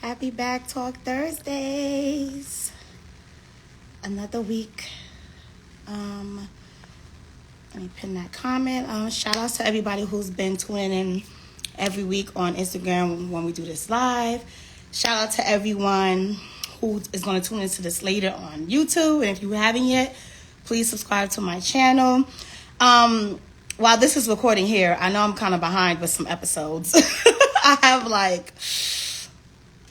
Happy Back Talk Thursdays. Another week. Let me pin that comment. Shout outs to everybody who's been tuning in every week on Instagram when we do this live. Shout out to everyone who is going to tune into this later on YouTube. And if you haven't yet, please subscribe to my channel. While this is recording here, I know I'm kind of behind with some episodes. I have like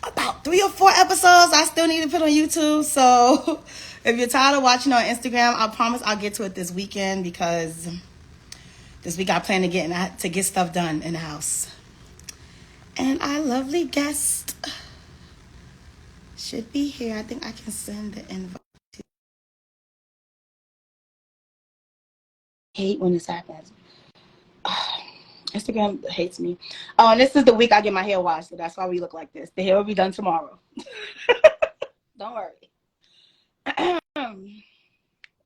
about 3 or 4 episodes I still need to put on YouTube. So if you're tired of watching on Instagram, I promise I'll get to it this weekend because this week I plan to get stuff done in the house. And our lovely guest should be here. I think I can send the invite. I hate when this happens. Instagram hates me. Oh, and this is the week I get my hair washed, so that's why we look like this. The hair will be done tomorrow. Don't worry.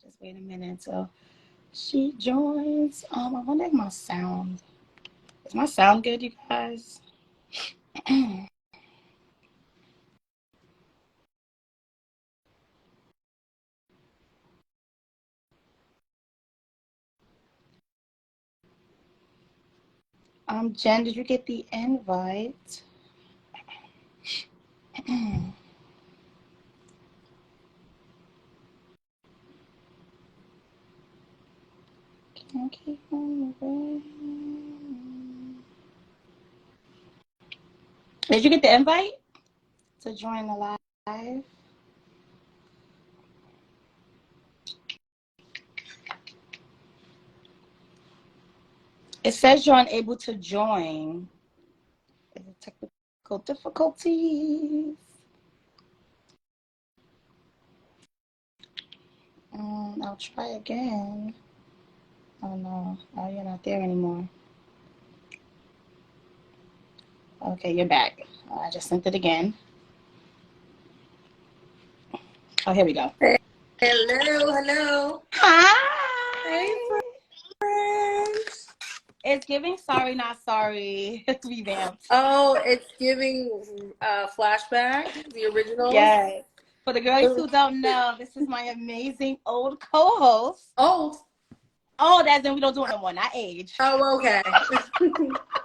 Just wait a minute until she joins. I wonder if is my sound good, you guys? Jen, did you get the invite? Can't keep moving. Did you get the invite to join the live? It says you're unable to join. Is it technical difficulties? I'll try again. Oh no, oh, you're not there anymore. Okay, you're back. I just sent it again. Oh, here we go. Hello. Hi. Hey, friends. It's giving sorry, not sorry. It's revamped. Oh, it's giving flashback, the original. Yes. For the girls who don't know, this is my amazing old co-host. Oh, that's then we don't do it no more. Not age. Oh, okay.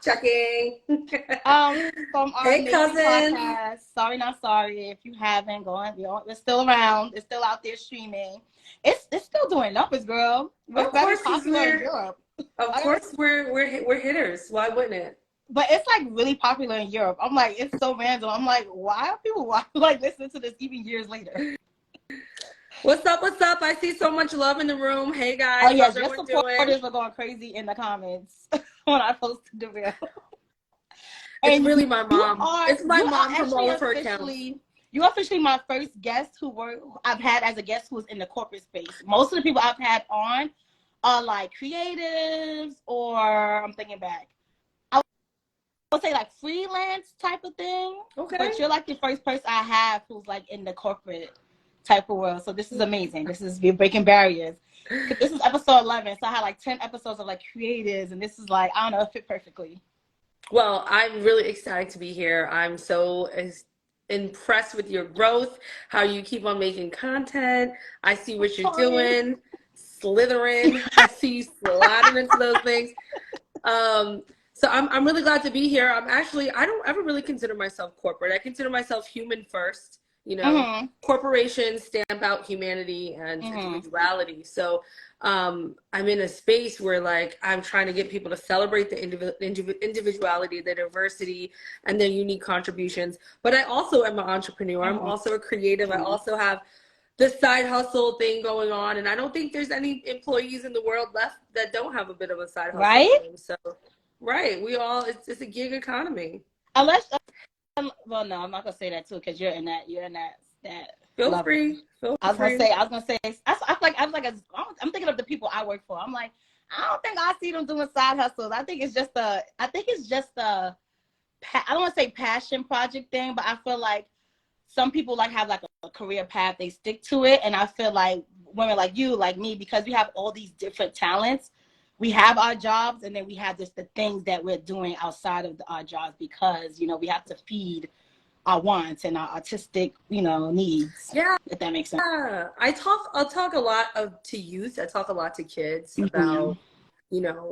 Checking. From our Hey, cousin. podcast. Sorry, not sorry. If you haven't gone, it's still around. It's still out there streaming. It's still doing numbers, girl. We're very popular in Europe. Of course, we're hitters. Why wouldn't it? But it's like really popular in Europe. I'm like, it's so random. I'm like, why are people like listening to this even years later? What's up? I see so much love in the room. Hey guys. Oh yes, your supporters are going crazy in the comments when I posted the reel. It's really my mom. It's my mom from all of her accounts. You're officially my first guest I've had as a guest who was in the corporate space. Most of the people I've had on are like creatives, or I'm thinking back, I would say like freelance type of thing. Okay. But you're like the first person I have who's like in the corporate type of world. So this is amazing. You're breaking barriers. This is episode 11. So I had like 10 episodes of like creatives, and this is like, I don't know, it fit perfectly. Well, I'm really excited to be here. I'm so impressed with your growth, how you keep on making content. I see what you're doing, slithering. I see you sliding into those things. So I'm really glad to be here. I don't ever really consider myself corporate. I consider myself human first. You know, corporations stamp out humanity and individuality. So I'm in a space where like I'm trying to get people to celebrate the individuality, the diversity, and their unique contributions. But I also am an entrepreneur. I'm also a creative. I also have this side hustle thing going on, and I don't think there's any employees in the world left that don't have a bit of a side hustle. Right? So, right, it's a gig economy. Unless. Well, no, I'm not gonna say that too because you're in that. Feel free. I was gonna say. I'm thinking of the people I work for. I'm like, I don't think I see them doing side hustles. I think it's just a. I don't want to say passion project thing, but I feel like some people like have like a career path. They stick to it, and I feel like women like you, like me, because we have all these different talents. We have our jobs, and then we have the things that we're doing outside of our jobs because, we have to feed our wants and our artistic, needs. Yeah. If that makes sense. Yeah. I'll talk a lot to youth. I talk a lot to kids Mm-hmm. about,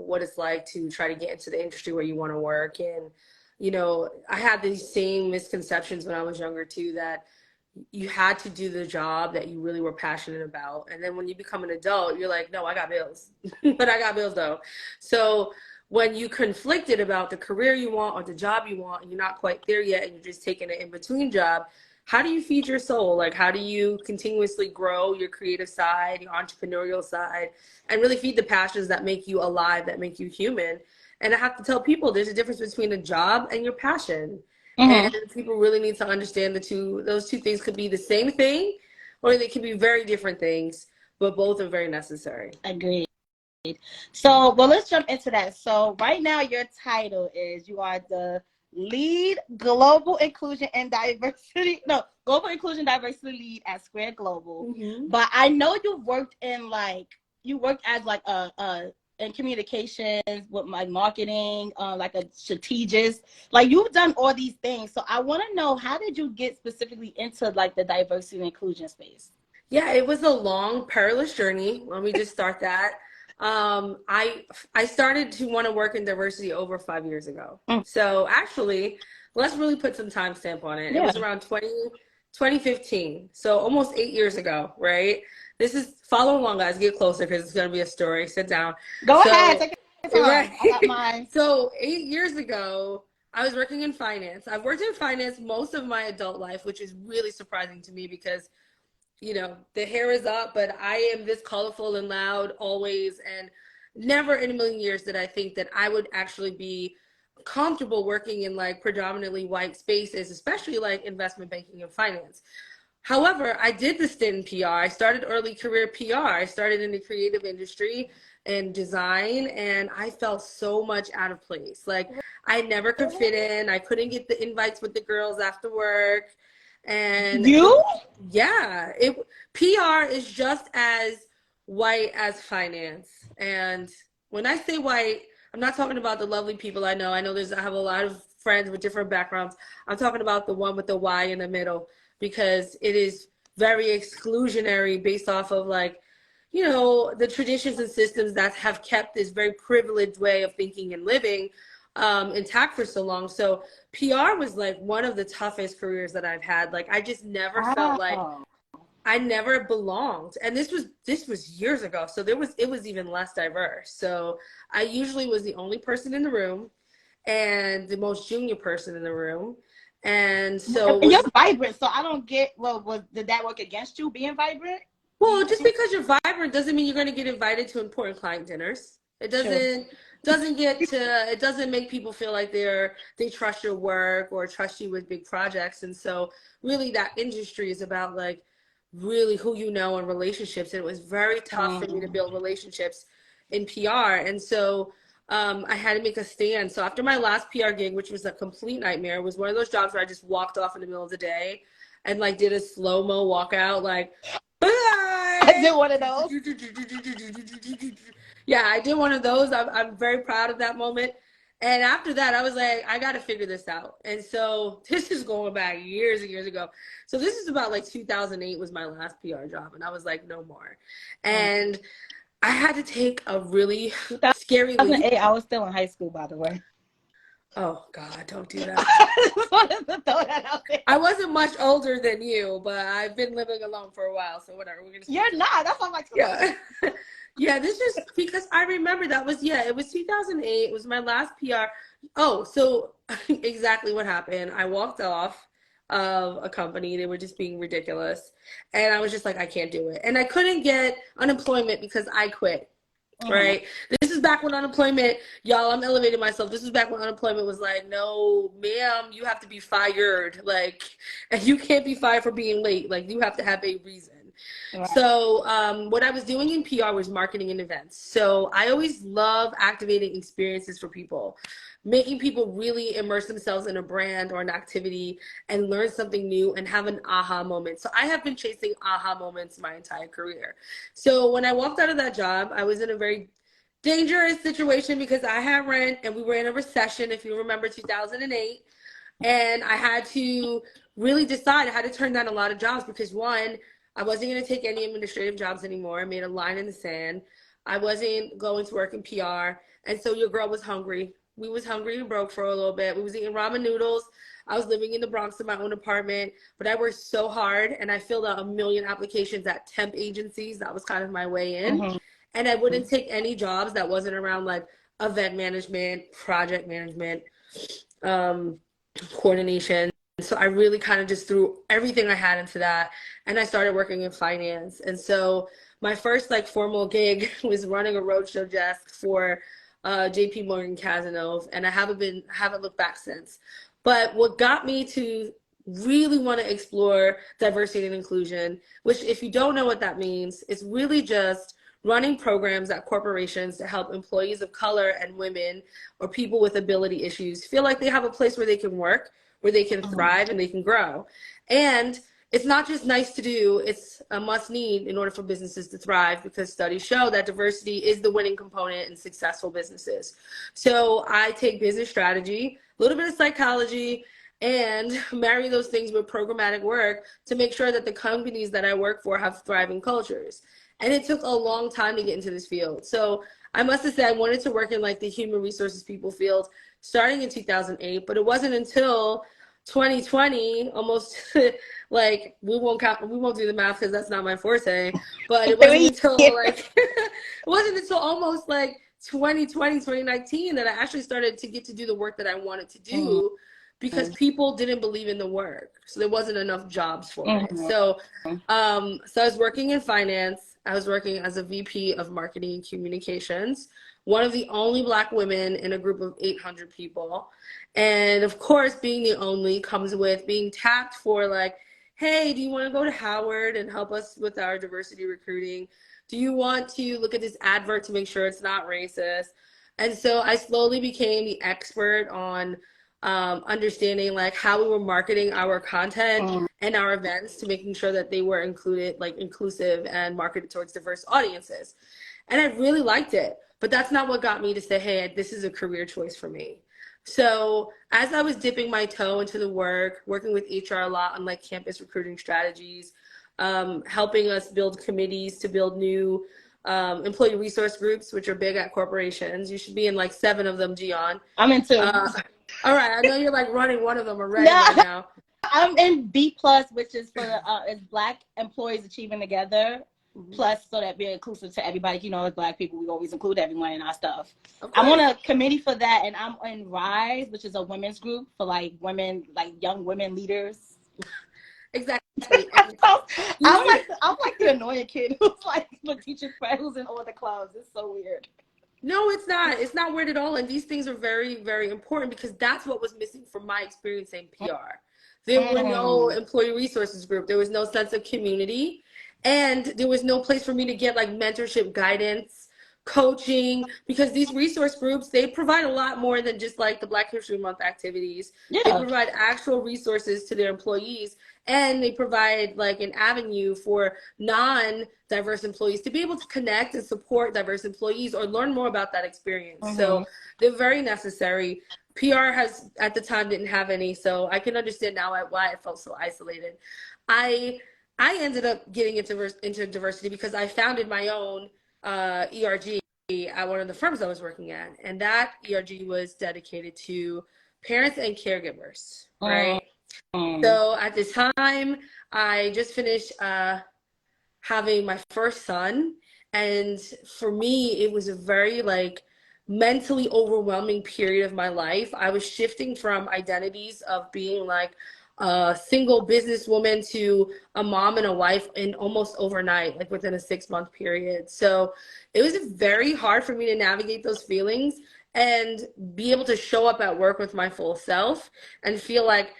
what it's like to try to get into the industry where you want to work. And, I had these same misconceptions when I was younger too, that you had to do the job that you really were passionate about. And then when you become an adult, you're like, no, I got bills. But I got bills though. So when you conflicted about the career you want or the job you want, and you're not quite there yet, and you're just taking an in-between job, how do you feed your soul? Like, how do you continuously grow your creative side, your entrepreneurial side, and really feed the passions that make you alive, that make you human? And I have to tell people there's a difference between a job and your passion. And Mm-hmm. people people really need to understand those two things could be the same thing, or they could be very different things, but both are very necessary. Agreed. So, well, let's jump into that. So, right now, your title is you are the lead global inclusion and diversity. No, global inclusion diversity lead at Square Global. Mm-hmm. But I know you worked as like a in communications with my marketing, like a strategist. Like you've done all these things. So I want to know, how did you get specifically into like the diversity and inclusion space? Yeah, it was a long, perilous journey. Let me just start that. I started to want to work in diversity over 5 years ago. Mm, So actually, let's really put some timestamp on it. It yeah. was around 2015. So almost 8 years ago, right? This is follow along, guys. Get closer because it's going to be a story. Sit down. Go ahead, So, take your right. time. I got mine. So 8 years ago, I was working in finance. I've worked in finance most of my adult life, which is really surprising to me because the hair is up, but I am this colorful and loud always. And never in a million years did I think that I would actually be comfortable working in like predominantly white spaces, especially like investment banking and finance. However, I did the stint in PR. I started early career PR. I started in the creative industry and design, and I felt so much out of place. Like I never could fit in. I couldn't get the invites with the girls after work. And You? yeah, PR is just as white as finance. And when I say white, I'm not talking about the lovely people I know. I have a lot of friends with different backgrounds. I'm talking about the one with the Y in the middle, because it is very exclusionary based off of like, the traditions and systems that have kept this very privileged way of thinking and living intact for so long. So PR was like one of the toughest careers that I've had. Like I just never felt like Wow. I never belonged. And this was years ago. So it was even less diverse. So I usually was the only person in the room and the most junior person in the room. And so And you're vibrant, so I don't get. Well, did that work against you being vibrant? just because you're vibrant doesn't mean you're going to get invited to important client dinners. It Sure. doesn't make people feel like they trust your work or trust you with big projects. And so really that industry is about like really who you know and relationships. And it was very tough for me to build relationships in PR. And so I had to make a stand. So after my last PR gig, which was a complete nightmare, was one of those jobs where I just walked off in the middle of the day and like did a slow-mo walkout, like, bye. I did one of those. Yeah, I did one of those. I'm very proud of that moment. And after that, I was like, I got to figure this out. And so this is going back years and years ago. So this is about like 2008 was my last PR job. And I was like, no more. And I had to take a really scary leap. 2008, I was still in high school, by the way. Oh, God, don't do that. I just wanted to throw that out there. I wasn't much older than you, but I've been living alone for a while. So whatever. You're not. That's why I'm like, yeah. Yeah, this is because I remember it was 2008. It was my last PR. Oh, so exactly what happened. I walked off of a company. They were just being ridiculous. And I was just like, I can't do it. And I couldn't get unemployment because I quit. Right. This is back when unemployment, y'all, I'm elevating myself. This is back when unemployment was like, no, ma'am, you have to be fired. Like, and you can't be fired for being late. Like, you have to have a reason. Right. So what I was doing in PR was marketing and events. So I always love activating experiences for people, making people really immerse themselves in a brand or an activity and learn something new and have an aha moment. So I have been chasing aha moments my entire career. So when I walked out of that job, I was in a very dangerous situation because I had rent and we were in a recession, if you remember 2008. And I had to really decide. I had to turn down a lot of jobs because, one, I wasn't going to take any administrative jobs anymore. I made a line in the sand. I wasn't going to work in PR. And so your girl was hungry. We was hungry and broke for a little bit. We was eating ramen noodles. I was living in the Bronx in my own apartment, but I worked so hard and I filled out a million applications at temp agencies. That was kind of my way in. Mm-hmm. And I wouldn't take any jobs that wasn't around like event management, project management, coordination. So I really kind of just threw everything I had into that. And I started working in finance. And so my first like formal gig was running a roadshow desk for JP Morgan Cazenove. And I haven't looked back since. But what got me to really want to explore diversity and inclusion, which if you don't know what that means, it's really just running programs at corporations to help employees of color and women or people with ability issues feel like they have a place where they can work, where they can thrive and they can grow. And it's not just nice to do, it's a must need in order for businesses to thrive, because studies show that diversity is the winning component in successful businesses. So I take business strategy, a little bit of psychology, and marry those things with programmatic work to make sure that the companies that I work for have thriving cultures. And it took a long time to get into this field. So I must have said I wanted to work in like the human resources people field starting in 2008, but it wasn't until 2020, almost like we won't do the math because that's not my forte, but it wasn't until like it wasn't until almost like 2020, 2019 that I actually started to get to do the work that I wanted to do, because people didn't believe in the work. So there wasn't enough jobs for it. So I was working in finance. I was working as a VP of marketing and communications, one of the only Black women in a group of 800 people. And of course, being the only comes with being tapped for like, hey, do you want to go to Howard and help us with our diversity recruiting? Do you want to look at this advert to make sure it's not racist? And so I slowly became the expert on understanding like how we were marketing our content and our events to making sure that they were inclusive and marketed towards diverse audiences. And I really liked it, but that's not what got me to say, hey, this is a career choice for me. So as I was dipping my toe into the working with HR a lot on like campus recruiting strategies, helping us build committees to build new employee resource groups, which are big at corporations. You should be in like 7 of them, Gian. I'm in 2. All right, I know you're like running one of them already right now. I'm in B+, which is for it's Black employees achieving together. Plus, so that we're inclusive to everybody. You know, as Black people, we always include everyone in our stuff. I'm on a committee for that, and I'm in Rise, which is a women's group for like women, like young women leaders. Exactly. I'm like the annoying kid who's like the teacher friend who's in all the clubs. It's so weird. No, it's not. It's not weird at all. And these things are very, very important, because that's what was missing from my experience in PR. There were no employee resources group. There was no sense of community. And there was no place for me to get like mentorship, guidance, coaching, because these resource groups, they provide a lot more than just like the Black History Month activities. Yeah. They provide actual resources to their employees, and they provide like an avenue for non-diverse employees to be able to connect and support diverse employees or learn more about that experience. So they're very necessary. PR has at the time didn't have any, so I can understand now why I felt so isolated. I ended up getting into diversity because I founded my own ERG at one of the firms I was working at. And that ERG was dedicated to parents and caregivers, right? So at this time, I just finished having my first son. And for me, it was a very like mentally overwhelming period of my life. I was shifting from identities of being like a single businesswoman to a mom and a wife in almost overnight, like within a 6-month period. So it was very hard for me to navigate those feelings and be able to show up at work with my full self and feel like,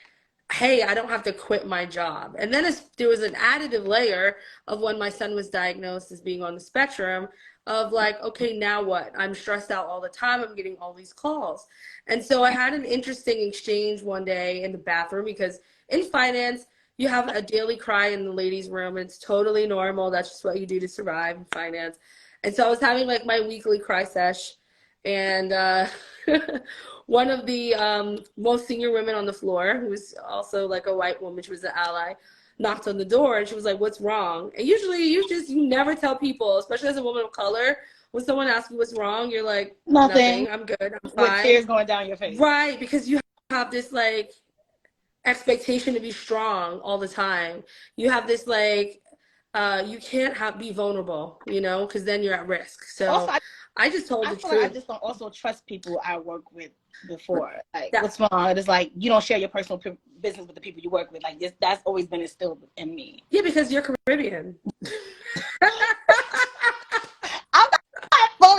hey, I don't have to quit my job. And then there was an additive layer of when my son was diagnosed as being on the spectrum of like, okay, now what? I'm stressed out all the time. I'm getting all these calls. And so I had an interesting exchange one day in the bathroom, because in finance, you have a daily cry in the ladies' room. And it's totally normal. That's just what you do to survive in finance. And so I was having like my weekly cry sesh. And one of the most senior women on the floor, who was also like a white woman, she was an ally, knocked on the door and she was like, "What's wrong?" And usually you never tell people, especially as a woman of color, when someone asks you what's wrong, you're like, Nothing. "Nothing, I'm good, I'm With fine." tears going down your face. Right, because you have this like expectation to be strong all the time. You have this like you can't be vulnerable, you know, because then you're at risk. Also, So I just told I the feel like I truth. just don't also trust people I work with before. Like, That, what's wrong? It's like you don't share your personal business with the people you work with. Like, that's always been instilled in me. yeah, because you're Caribbean.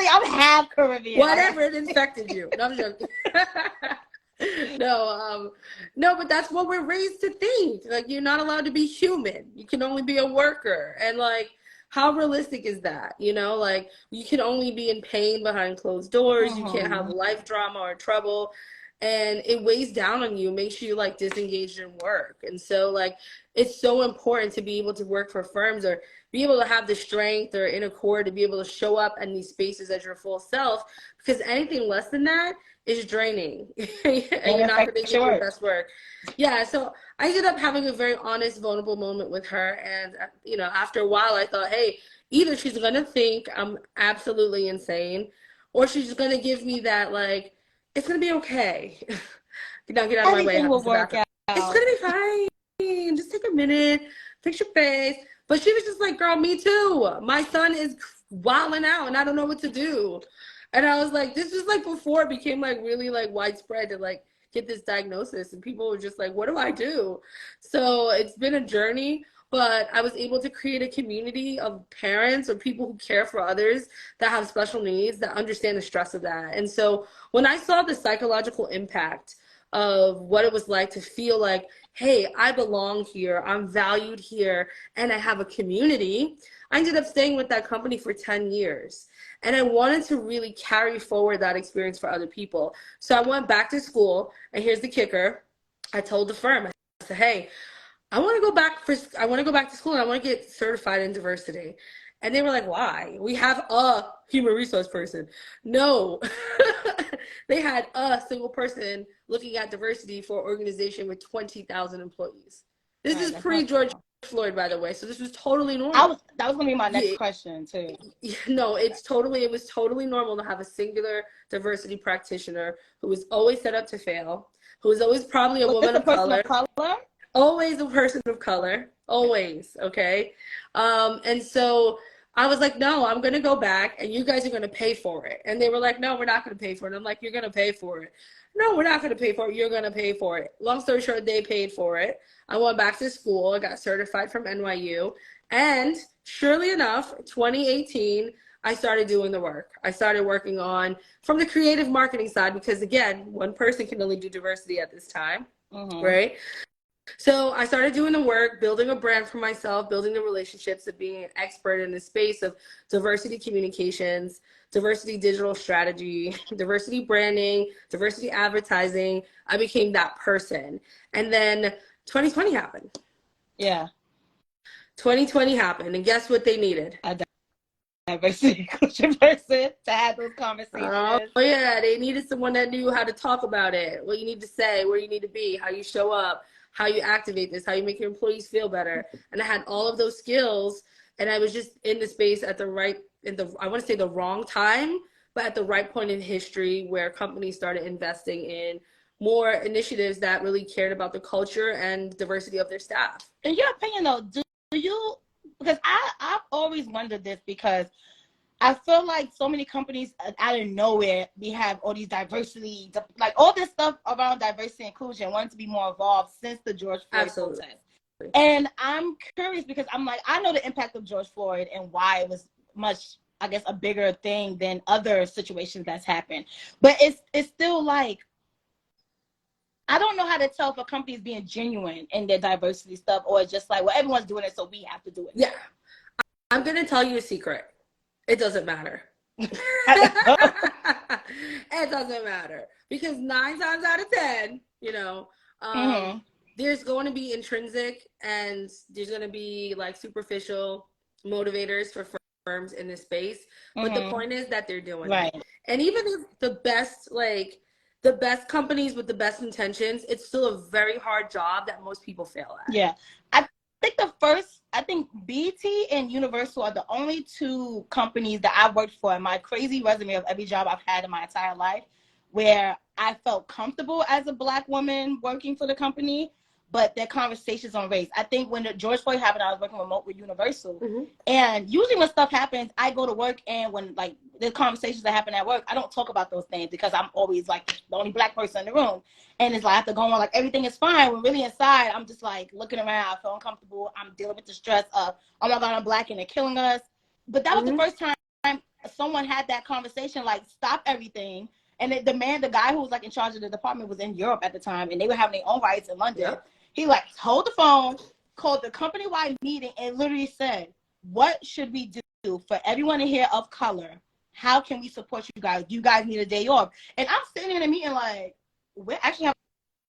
I'm half Caribbean. Whatever, it infected you. No, I'm joking. No, but that's what we're raised to think. Like, you're not allowed to be human. You can only be a worker. And like, how realistic is that? You know, like you can only be in pain behind closed doors. You can't have life drama or trouble. And it weighs down on you, makes you like disengaged in work. And so like it's so important to be able to work for firms or be able to have the strength or inner core to be able to show up in these spaces as your full self, because anything less than that is draining and you're not going to give your best work. Yeah, so I ended up having a very honest, vulnerable moment with her. And, you know, after a while, I thought, hey, either she's going to think I'm absolutely insane or she's going to give me that, like, it's going to be okay. Now get out of my way. Everything will work out. It's going to be fine. Just take a minute, fix your face. But she was just like, girl, me too. My son is wilding out and I don't know what to do. And I was like, this was like before it became like really like widespread to like get this diagnosis. And people were just like, what do I do? So it's been a journey, but I was able to create a community of parents or people who care for others that have special needs, that understand the stress of that. And so when I saw the psychological impact of what it was like to feel like, hey, I belong here, I'm valued here, and I have a community, I ended up staying with that company for 10 years. And I wanted to really carry forward that experience for other people. So I went back to school, and here's the kicker. I told the firm, I said, hey, I want to go back to school and I want to get certified in diversity. And they were like, why? We have a human resource person. No, they had a single person looking at diversity for an organization with 20,000 employees. This is pre-George Floyd, by the way. So this was totally normal. That was going to be my next question, too. No, it was totally normal to have a singular diversity practitioner who was always set up to fail, who was always probably a woman of color. Always a person of color, always, okay? And so I was like, no, I'm going to go back and you guys are going to pay for it. And they were like, no, we're not going to pay for it. I'm like, you're going to pay for it. No, we're not going to pay for it. You're going to pay for it. Long story short, they paid for it. I went back to school. I got certified from NYU. And surely enough, 2018, I started doing the work. I started working on from the creative marketing side, because again, one person can only do diversity at this time, right? So I started doing the work, building a brand for myself, building the relationships of being an expert in the space of diversity communications, diversity digital strategy, diversity branding, diversity advertising. I became that person. And then 2020 happened. Yeah. 2020 happened. And guess what they needed? A diversity inclusion person to have those conversations. Oh, yeah. They needed someone that knew how to talk about it, what you need to say, where you need to be, how you show up, how you activate this, how you make your employees feel better. And I had all of those skills, and I was just in the space at the right, I want to say the wrong time, but at the right point in history where companies started investing in more initiatives that really cared about the culture and diversity of their staff. In your opinion, though, do you, because I've always wondered this, because I feel like so many companies out of nowhere, we have all these diversity, like all this stuff around diversity and inclusion wanted to be more involved since the George Floyd protest. And I'm curious because I'm like, I know the impact of George Floyd and why it was much, I guess, a bigger thing than other situations that's happened. But it's still like, I don't know how to tell if a company is being genuine in their diversity stuff or just like, well, everyone's doing it, so we have to do it. Yeah. I'm going to tell you a secret. It doesn't matter. It doesn't matter. Because 9 times out of 10, you know, there's going to be intrinsic and there's going to be like superficial motivators for firms in this space. But the point is that they're doing it. And even if the best companies with the best intentions, it's still a very hard job that most people fail at. Yeah. I think BT and Universal are the only two companies that I worked for in my crazy resume of every job I've had in my entire life where I felt comfortable as a Black woman working for the company, but their conversations on race. I think when the George Floyd happened, I was working remote with Universal. Mm-hmm. And usually when stuff happens, I go to work, and when like the conversations that happen at work, I don't talk about those things because I'm always like the only Black person in the room. And it's like I have to go on like everything is fine, when really inside I'm just like looking around, I feel uncomfortable, I'm dealing with the stress of, oh my God, I'm Black and they're killing us. But that was the first time someone had that conversation, like stop everything. And the guy who was like in charge of the department was in Europe at the time, and they were having their own riots in London. Yep. He like hold the phone, called the company-wide meeting, and literally said, what should we do for everyone in here of color? How can we support you guys? You guys need a day off. And I'm sitting in a meeting like, we're actually having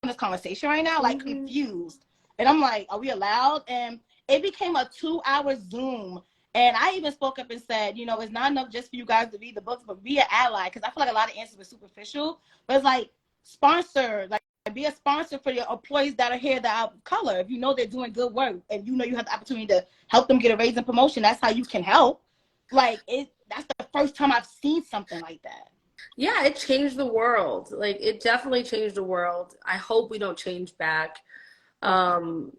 this conversation right now, like confused. And I'm like, are we allowed? And it became a 2-hour Zoom. And I even spoke up and said, it's not enough just for you guys to read the books, but be an ally. Because I feel like a lot of answers were superficial. But it's like, sponsor, like be a sponsor for your employees that are here that are color. If you know they're doing good work and you have the opportunity to help them get a raise and promotion, that's how you can help. Like that's the first time I've seen something like that. Yeah, it changed the world. Like it definitely changed the world. I hope we don't change back. To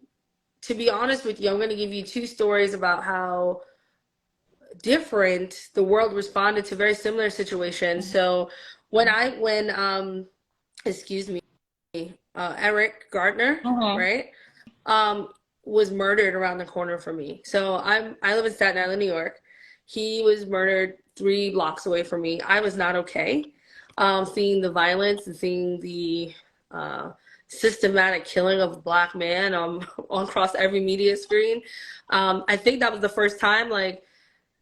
be honest with you, I'm going to give you 2 stories about how different the world responded to very similar situations. Mm-hmm. So when Eric Gardner, mm-hmm. right, was murdered around the corner from me. So I live in Staten Island, New York. He was murdered 3 blocks away from me. I was not okay. Seeing the violence and seeing the systematic killing of a Black man across every media screen. I think that was the first time, like,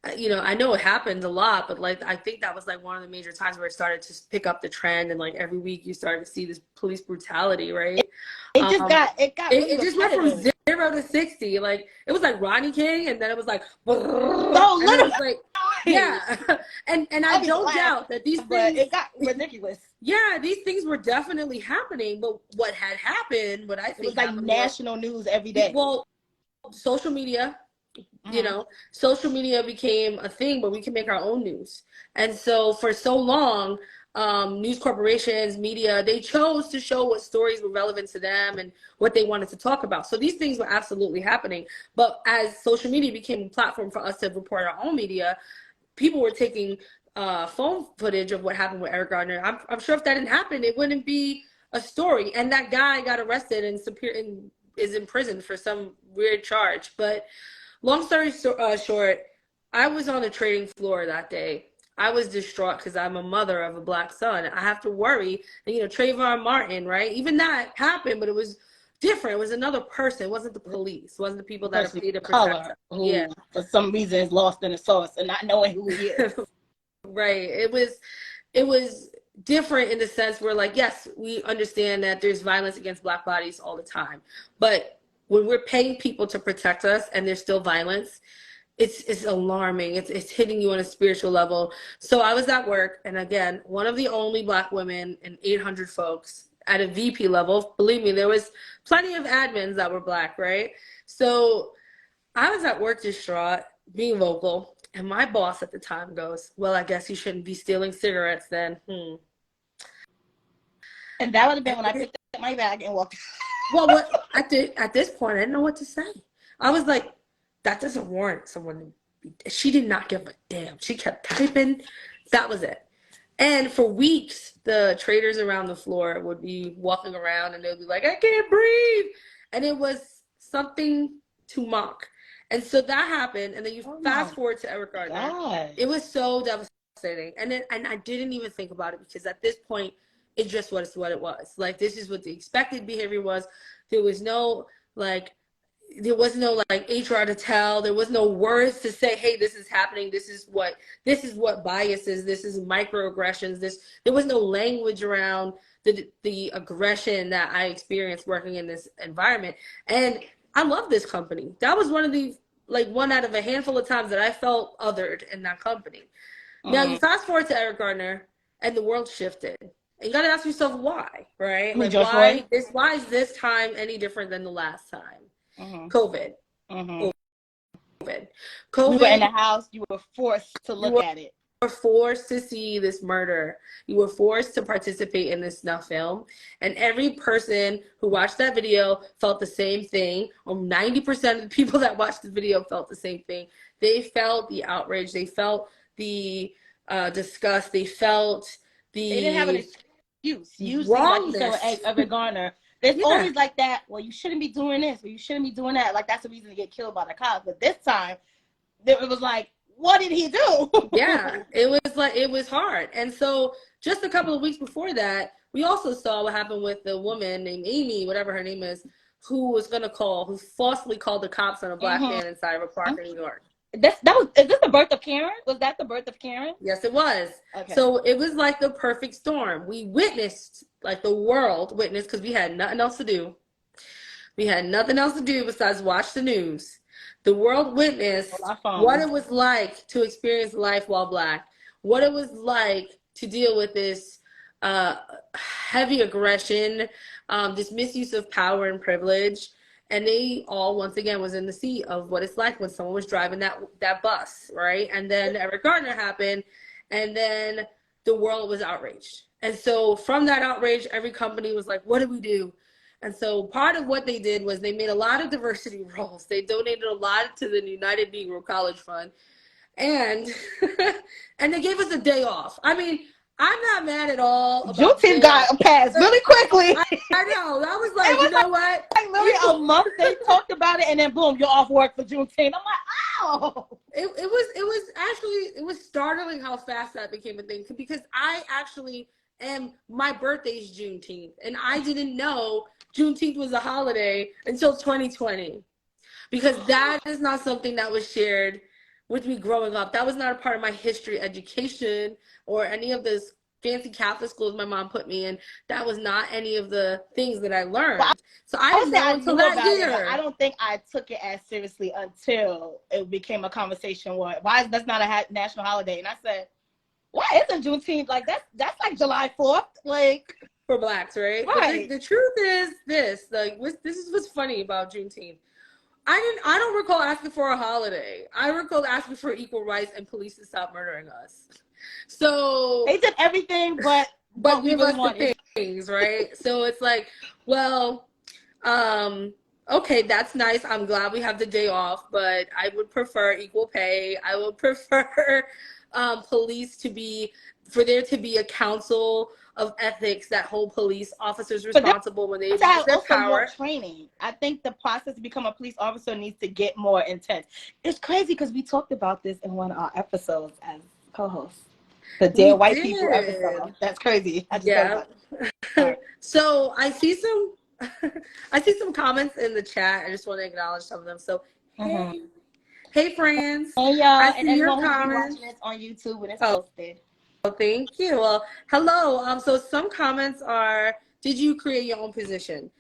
I know it happens a lot, but like I think that was like one of the major times where it started to pick up the trend, and like every week you started to see this police brutality, right? It just went from 0 to 60. Like it was like Rodney King, and then it was like, no, literally, it was like, yeah, and I don't doubt that these things, it got ridiculous. Yeah, these things were definitely happening, but what had happened, what I think it was like national news every day. Well, social media. Social media became a thing, but we can make our own news. And so for so long, news corporations, media, they chose to show what stories were relevant to them and what they wanted to talk about. So these things were absolutely happening. But as social media became a platform for us to report our own media, people were taking phone footage of what happened with Eric Gardner. I'm sure if that didn't happen, it wouldn't be a story. And that guy got arrested and is in prison for some weird charge. But long story short, I was on the trading floor that day. I was distraught because I'm a mother of a Black son. I have to worry. And, Trayvon Martin, right? Even that happened, but it was different. It was another person. It wasn't the police. It wasn't the people that are paid to protect us. Yeah. For some reason is lost in the sauce and not knowing who he is. Right. It was different in the sense where, like, yes, we understand that there's violence against Black bodies all the time. But when we're paying people to protect us and there's still violence, it's alarming. It's hitting you on a spiritual level. So I was at work, and again, one of the only Black women in 800 folks at a VP level. Believe me, there was plenty of admins that were Black, right? So I was at work distraught, being vocal, and my boss at the time goes, well, I guess you shouldn't be stealing cigarettes then. And that would have been when I picked up my bag and walked. Well, at this point, I didn't know what to say. I was like, that doesn't warrant someone. She did not give a damn. She kept typing. That was it. And for weeks, the traders around the floor would be walking around and they'd be like, I can't breathe. And it was something to mock. And so that happened. And then you fast forward to Eric Gardner. God. It was so devastating. And I didn't even think about it because at this point, it just was what it was. Like, this is what the expected behavior was. There was no HR to tell. There was no words to say, hey, this is happening. This is what bias is. This is microaggressions. There was no language around the aggression that I experienced working in this environment. And I love this company. That was one out of a handful of times that I felt othered in that company. Now you fast forward to Eric Gardner. and the world shifted. And you got to ask yourself why, right? Like George Floyd. why is this time any different than the last time? Mm-hmm. COVID. Mm-hmm. COVID. We were in the COVID. house. You were forced to look at it. You were forced to see this murder. You were forced to participate in this snuff film. And every person who watched that video felt the same thing. Or 90% of the people that watched the video felt the same thing. They felt the outrage. They felt the disgust. They felt the They didn't have an excuse. Usually, like you said wrongness. with Evan Garner, there's Yeah. always like that, well, you shouldn't be doing this, or you shouldn't be doing that. Like, that's the reason to get killed by the cops. But this time, it was like, what did he do? Yeah, it was hard. And so just a couple of weeks before that, we also saw what happened with the woman named Amy, whatever her name is, who falsely called the cops on a black man inside of a park in New York. Is this the birth of Karen? Was that the birth of Karen? Yes, it was. Okay. So it was like the perfect storm. We witnessed, like the world witnessed, because we had nothing else to do. We had nothing else to do besides watch the news. The world witnessed what it was like to experience life while black, what it was like to deal with this heavy aggression, this misuse of power and privilege. And they all, once again, was in the seat of what it's like when someone was driving that bus, right? And then Eric Gardner happened, and then the world was outraged. And so from that outrage, every company was like, what do we do? And so part of what they did was they made a lot of diversity roles. They donated a lot to the United Negro College Fund. And and they gave us a day off. I mean, I'm not mad at all. Juneteenth got passed really quickly. I know. I was like, you know what? Like literally a month they talked about it, and then boom, you're off work for Juneteenth. I'm like, oh. It was startling how fast that became a thing, because my birthday's Juneteenth, and I didn't know Juneteenth was a holiday until 2020, because that is not something that was shared with me growing up. That was not a part of my history education or any of this fancy Catholic schools my mom put me in. That was not any of the things that I learned. So I didn't know until that year. I don't think I took it as seriously until it became a conversation where, why is that not a national holiday? And I said, why isn't Juneteenth like that's like July 4th, like for blacks, right? Right. But the truth is this, like, this is what's funny about Juneteenth. I don't recall asking for a holiday. I recall asking for equal rights and police to stop murdering us. So they did everything, but we really wanted things, right? So it's like, well, okay, that's nice. I'm glad we have the day off, but I would prefer equal pay. I would prefer police for there to be a council of ethics that hold police officers responsible when they use their power. More training. I think the process to become a police officer needs to get more intense. It's crazy because we talked about this in one of our episodes as co-hosts. The Dear White People episode. That's crazy. I just thought about it. So I see some comments in the chat. I just want to acknowledge some of them. So hey friends. Hey y'all, and everyone who's watching this on YouTube when it's posted. Oh, thank you. Well, hello. So some comments are, did you create your own position?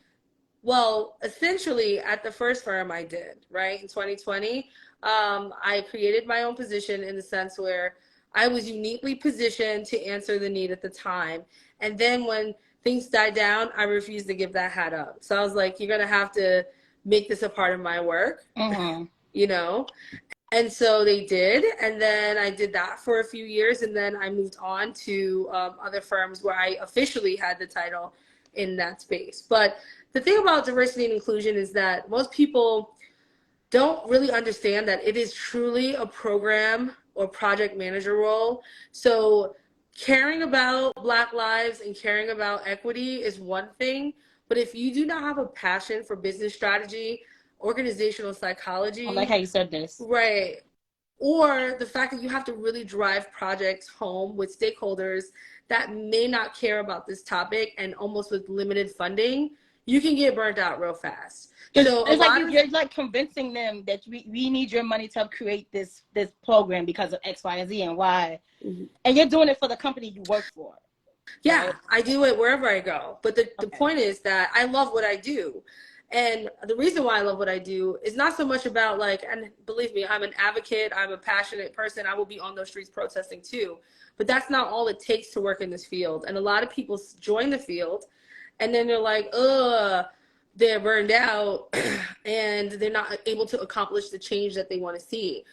Well, essentially at the first firm I did, right? In 2020, I created my own position in the sense where I was uniquely positioned to answer the need at the time. And then when things died down, I refused to give that hat up. So I was like, you're going to have to make this a part of my work, you know? And so they did, and then I did that for a few years, and then I moved on to other firms where I officially had the title in that space. But the thing about diversity and inclusion is that most people don't really understand that it is truly a program or project manager role. So caring about Black lives and caring about equity is one thing, but if you do not have a passion for business strategy, organizational psychology. I like how you said this. Right. Or the fact that you have to really drive projects home with stakeholders that may not care about this topic and almost with limited funding, you can get burnt out real fast. So it's like you're like convincing them that we need your money to create this program because of X, Y, and Z and Y. And you're doing it for the company you work for. Yeah, right? I do it wherever I go. But the point is that I love what I do. And the reason why I love what I do is not so much about like, and believe me, I'm an advocate, I'm a passionate person, I will be on those streets protesting too. But that's not all it takes to work in this field. And a lot of people join the field and then they're like, they're burned out and they're not able to accomplish the change that they want to see.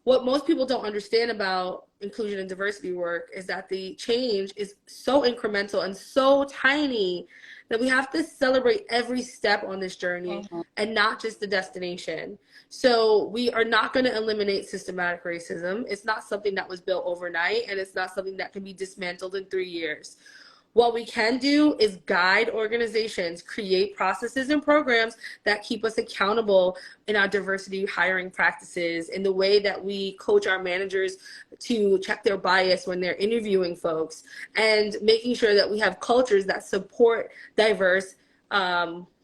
What most people don't understand about inclusion and diversity work is that the change is so incremental and so tiny that we have to celebrate every step on this journey and not just the destination. So we are not going to eliminate systematic racism. It's not something that was built overnight, and it's not something that can be dismantled in 3 years. What we can do is guide organizations, create processes and programs that keep us accountable in our diversity hiring practices, in the way that we coach our managers to check their bias when they're interviewing folks, and making sure that we have cultures that support diverse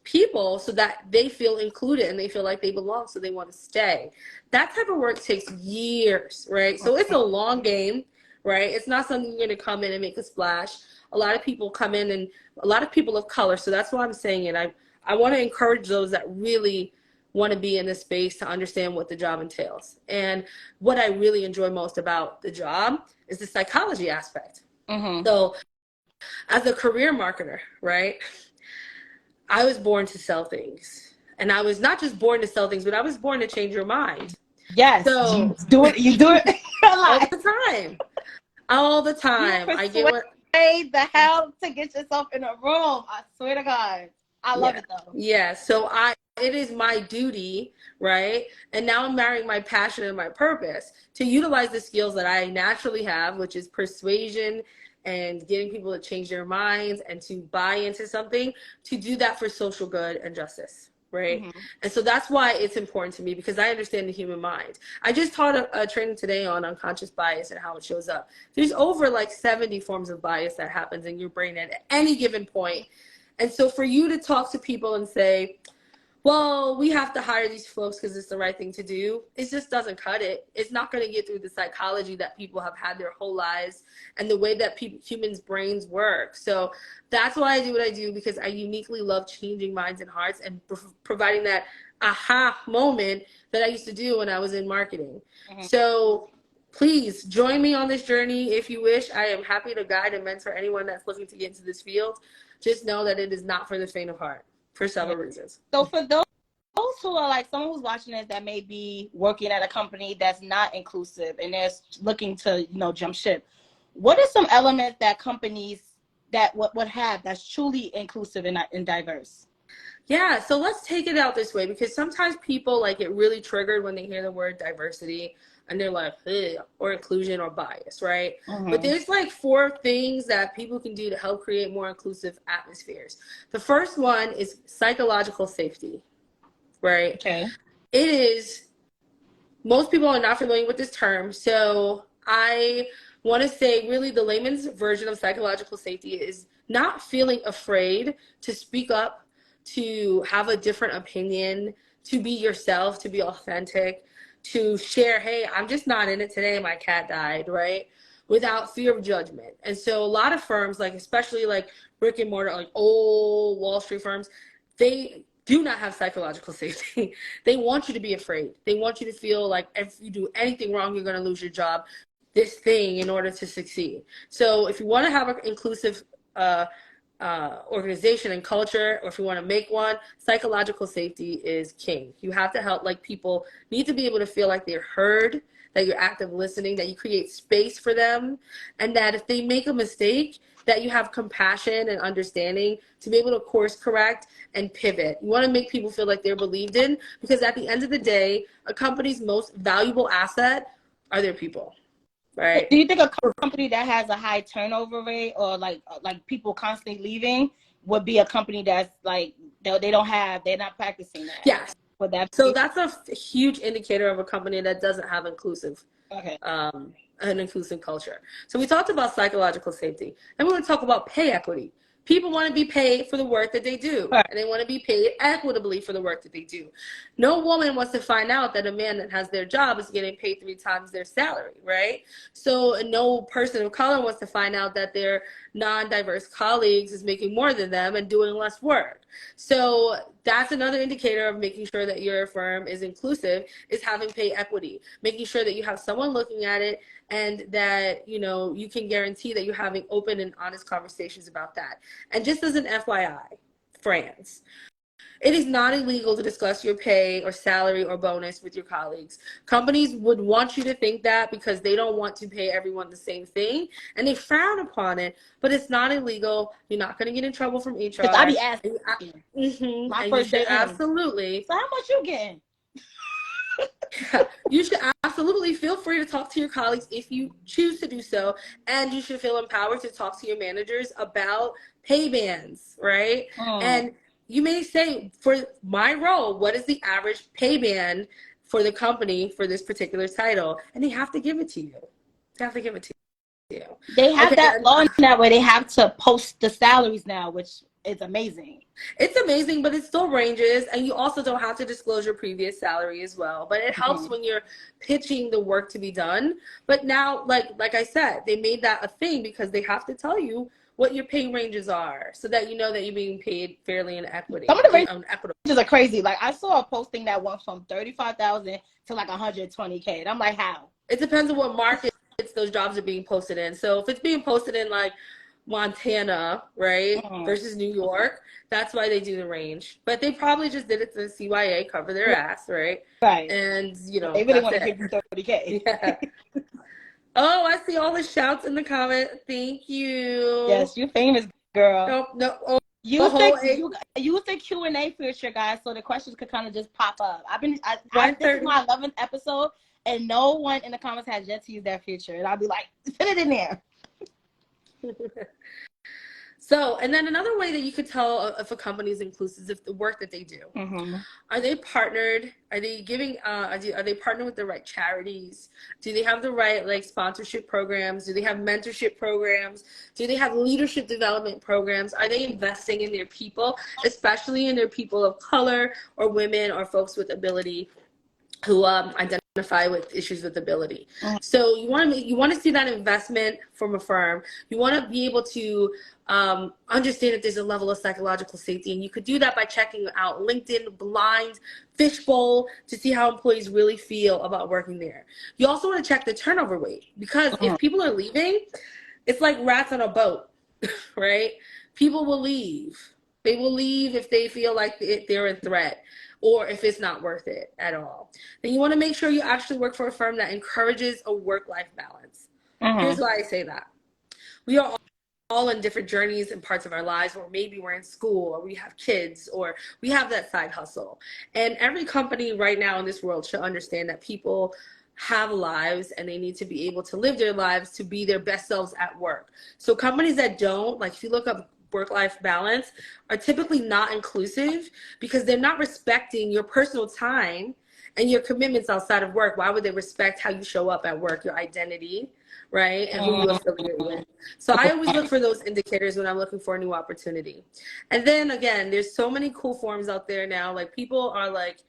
people so that they feel included and they feel like they belong, so they want to stay. That type of work takes years, right? So it's a long game, right? It's not something you're going to come in and make a splash. A lot of people come in, and a lot of people of color. So that's why I'm saying it. I want to encourage those that really want to be in this space to understand what the job entails. And what I really enjoy most about the job is the psychology aspect. So as a career marketer, right, I was born to sell things. And I was not just born to sell things, but I was born to change your mind. Yes. So you do it all the time. All the time. I get what the hell to get yourself in a room. I swear to God. I love it though. Yeah. So it is my duty, right? And now I'm marrying my passion and my purpose to utilize the skills that I naturally have, which is persuasion and getting people to change their minds and to buy into something, to do that for social good and justice. Right. And so that's why it's important to me, because I understand the human mind. I just taught a training today on unconscious bias and how it shows up. There's over like 70 forms of bias that happens in your brain at any given point. And so for you to talk to people and say, well, we have to hire these folks because it's the right thing to do, it just doesn't cut it. It's not going to get through the psychology that people have had their whole lives and the way that humans' brains work. So that's why I do what I do, because I uniquely love changing minds and hearts and providing that aha moment that I used to do when I was in marketing. So please join me on this journey if you wish. I am happy to guide and mentor anyone that's looking to get into this field. Just know that it is not for the faint of heart, for several reasons. So for those who are like someone who's watching this that may be working at a company that's not inclusive and they're looking to, jump ship, what are some elements that companies that would have that's truly inclusive and diverse? Yeah, so let's take it out this way, because sometimes people get really triggered when they hear the word diversity and they're like, or inclusion or bias, right? But there's 4 things that people can do to help create more inclusive atmospheres. The first one is psychological safety, right? Okay. It is, most people are not familiar with this term, so I want to say really the layman's version of psychological safety is not feeling afraid to speak up, to have a different opinion, to be yourself, to be authentic, to share, hey, I'm just not in it today, my cat died, right? Without fear of judgment. And so a lot of firms, especially brick and mortar, old Wall Street firms, they do not have psychological safety. They want you to be afraid. They want you to feel like if you do anything wrong, you're going to lose your job, this thing, in order to succeed. So if you want to have an inclusive organization and culture, or if you want to make one, psychological safety is king. You have to help, people need to be able to feel like they're heard, that you're active listening, that you create space for them, and that if they make a mistake, that you have compassion and understanding to be able to course correct and pivot. You want to make people feel like they're believed in, because at the end of the day, a company's most valuable asset are their people. Right. Do you think a company that has a high turnover rate, or like people constantly leaving, would be a company that's they're not practicing that? Yes. Would that so that's a huge indicator of a company that doesn't have an inclusive culture. So we talked about psychological safety, and we're going to talk about pay equity. People want to be paid for the work that they do, and they want to be paid equitably for the work that they do. No woman wants to find out that a man that has their job is getting paid 3 times their salary, right? So no person of color wants to find out that they're non-diverse colleagues is making more than them and doing less work. So that's another indicator of making sure that your firm is inclusive, is having pay equity, making sure that you have someone looking at it and that, you know, you can guarantee that you're having open and honest conversations about that. And just as an FYI, friends, it is not illegal to discuss your pay or salary or bonus with your colleagues. Companies would want you to think that because they don't want to pay everyone the same thing, and they frown upon it, but it's not illegal. You're not going to get in trouble from HR. Because I be asking my my and first you day should absolutely. So how much you getting? You should absolutely feel free to talk to your colleagues if you choose to do so, and you should feel empowered to talk to your managers about pay bands, right? And you may say, for my role, what is the average pay band for the company for this particular title? And they have to give it to you. They have to give it to you. They have that law now where they have to post the salaries now, which is amazing. It's amazing, but it still ranges, and you also don't have to disclose your previous salary as well. But it helps when you're pitching the work to be done. But now, like I said, they made that a thing because they have to tell you what your pay ranges are so that you know that you're being paid fairly and equity. Some of the ranges are crazy. Like I saw a posting that went from 35,000 to like 120K, and I'm like, how? It depends on what markets those jobs are being posted in. So if it's being posted in like Montana, right, versus New York, that's why they do the range. But they probably just did it to CYA, cover their ass, right? Right. And, you know, they really want to give you 30K. Yeah. Oh, I see all the shouts in the comment. Thank you. Yes, you're famous, girl. No. Oh, use the Q&A feature, guys, so the questions could kind of just pop up. This is my 11th episode, and no one in the comments has yet to use that feature. And I'll be like, put it in there. So, and then another way that you could tell if a company is inclusive is the work that they do. Are they partnered? Are they giving? Are they partnered with the right charities? Do they have the right like sponsorship programs? Do they have mentorship programs? Do they have leadership development programs? Are they investing in their people, especially in their people of color or women or folks with ability who identify with issues with ability? So you want to see that investment from a firm. You want to be able to understand if there's a level of psychological safety, and you could do that by checking out LinkedIn, Blind, Fishbowl to see how employees really feel about working there. You also want to check the turnover rate, because if people are leaving, it's like rats on a boat, right? People will leave. They will leave if they feel like they're a threat, or if it's not worth it at all. Then you want to make sure you actually work for a firm that encourages a work-life balance. Here's why I say that. We are all in different journeys and parts of our lives, or maybe we're in school, or we have kids, or we have that side hustle. And every company right now in this world should understand that people have lives and they need to be able to live their lives to be their best selves at work. So companies that don't, like if you look up work-life balance, are typically not inclusive because they're not respecting your personal time and your commitments outside of work. Why would they respect how you show up at work, your identity, right, and who you affiliate with? So I always look for those indicators when I'm looking for a new opportunity. And then again, there's so many cool forms out there now. Like people are like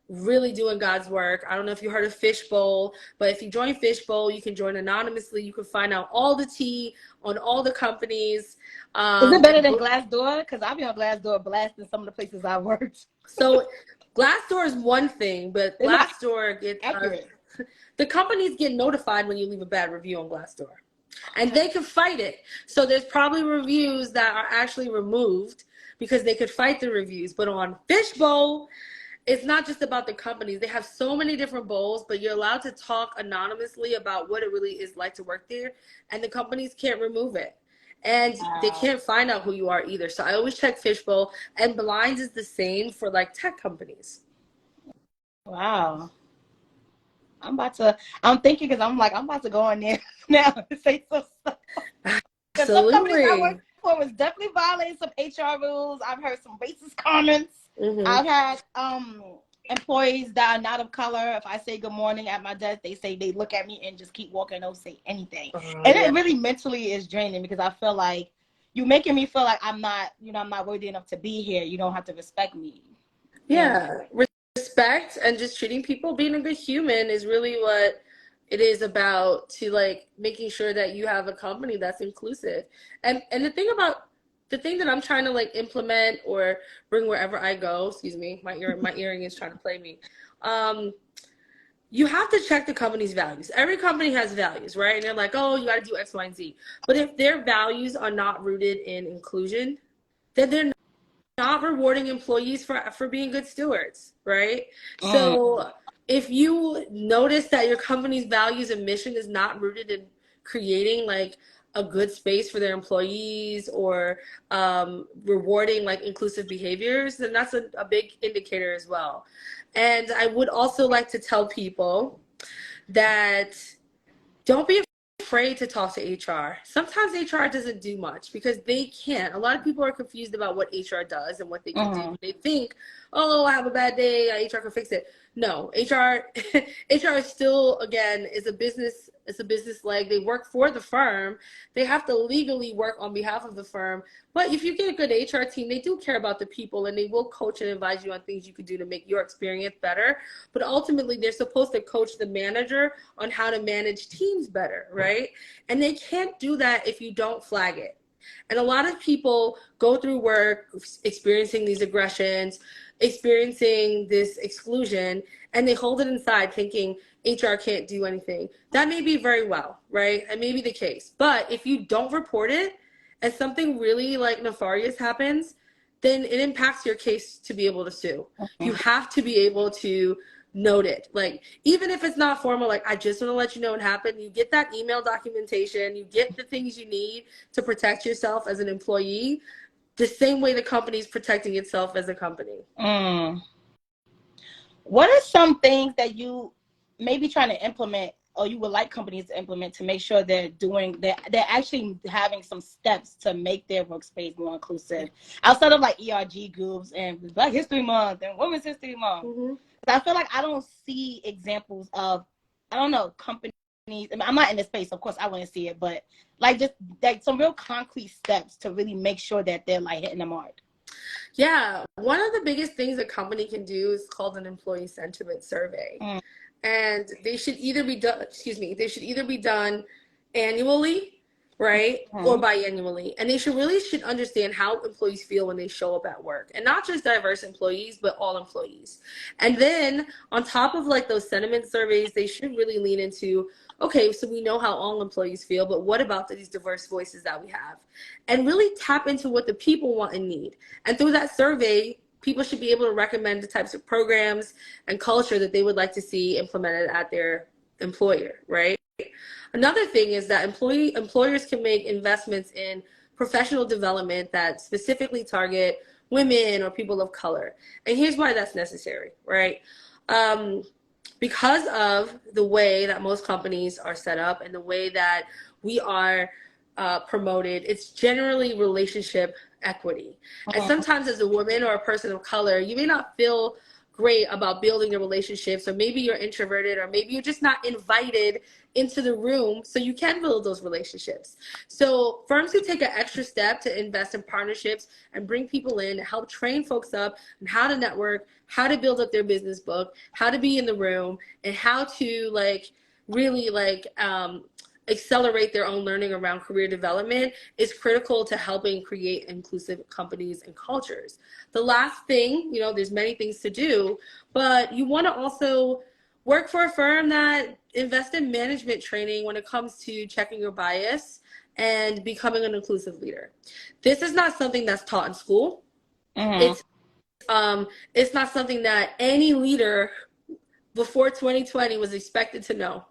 really doing God's work. I don't know if you heard of Fishbowl, but if you join Fishbowl, you can join anonymously. You can find out all the tea on all the companies. Is it better than Glassdoor? Because I've been on Glassdoor blasting some of the places I've worked. So Glassdoor is one thing, but Glassdoor gets the companies get notified when you leave a bad review on Glassdoor, and they can fight it. So there's probably reviews that are actually removed because they could fight the reviews. But on Fishbowl, it's not just about the companies. They have so many different bowls, but you're allowed to talk anonymously about what it really is like to work there, and the companies can't remove it. And they can't find out who you are either. So I always check Fishbowl, and Blind is the same for like tech companies. Wow. I'm thinking because I'm about to go on there now and say some stuff. Because some companies I worked for was definitely violating some HR rules. I've heard some racist comments. I've had employees that are not of color. If I say good morning at my desk, they look at me and just keep walking, don't say anything. And it really mentally is draining because I feel like you're making me feel like I'm not worthy enough to be here. You don't have to respect me. Yeah. Respect and just treating people, being a good human is really what It is about to like making sure that you have a company that's inclusive. And the thing that I'm trying to like implement or bring wherever I go, excuse me, my earring is trying to play me. Um, you have to check the company's values. Every company has values, right? And they're like, oh, you got to do X, Y, and Z. But if their values are not rooted in inclusion, then they're not rewarding employees for being good stewards, right? Mm. So if you notice that your company's values and mission is not rooted in creating like a good space for their employees or rewarding like inclusive behaviors, then that's a big indicator as well. And I would also like to tell people that don't be afraid to talk to HR. Sometimes HR doesn't do much because they can't. A lot of people are confused about what HR does and what they can do. They think, oh, I have a bad day, HR can fix it. No, HR HR is still, again, is a business. It's a business leg. They work for the firm. They have to legally work on behalf of the firm. But if you get a good HR team, they do care about the people and they will coach and advise you on things you can do to make your experience better. But ultimately, they're supposed to coach the manager on how to manage teams better, right? And they can't do that if you don't flag it. And a lot of people go through work experiencing these aggressions, experiencing this exclusion, and they hold it inside thinking HR can't do anything. That may be very well, right? That may be the case. But if you don't report it and something really like nefarious happens, then it impacts your case to be able to sue. You have to be able to note it. Like, even if it's not formal, like, I just want to let you know what happened. You get that email documentation, you get the things you need to protect yourself as an employee, the same way the company is protecting itself as a company. What are some things that you may be trying to implement or you would like companies to implement to make sure they're actually having some steps to make their workspace more inclusive outside of like ERG groups and Black History Month and Women's History Month? Mm-hmm. I feel like I don't see examples of, I don't know, companies. I mean, I'm not in the space, of course I wouldn't see it, but like just like some real concrete steps to really make sure that they're like hitting the mark. Yeah, one of the biggest things a company can do is called an employee sentiment survey. And they should either be done, they should either be done annually, right, or biannually. And they should understand how employees feel when they show up at work, and not just diverse employees, but all employees. And then on top of like those sentiment surveys, they should really lean into, okay, so we know how all employees feel, but what about these diverse voices that we have? And really tap into what the people want and need. And through that survey, people should be able to recommend the types of programs and culture that they would like to see implemented at their employer, right? Another thing is that employers can make investments in professional development that specifically target women or people of color. And here's why that's necessary, right? Because of the way that most companies are set up and the way that we are promoted, it's generally relationship equity. And sometimes as a woman or a person of color, you may not feel great about building the relationships, or maybe you're introverted, or maybe you're just not invited into the room so you can build those relationships. So firms can take an extra step to invest in partnerships and bring people in, help train folks up on how to network, how to build up their business book, how to be in the room, and how to like really like accelerate their own learning around career development is critical to helping create inclusive companies and cultures. The last thing, there's many things to do, but you want to also work for a firm that invests in management training when it comes to checking your bias and becoming an inclusive leader. This is not something that's taught in school. It's not something that any leader before 2020 was expected to know.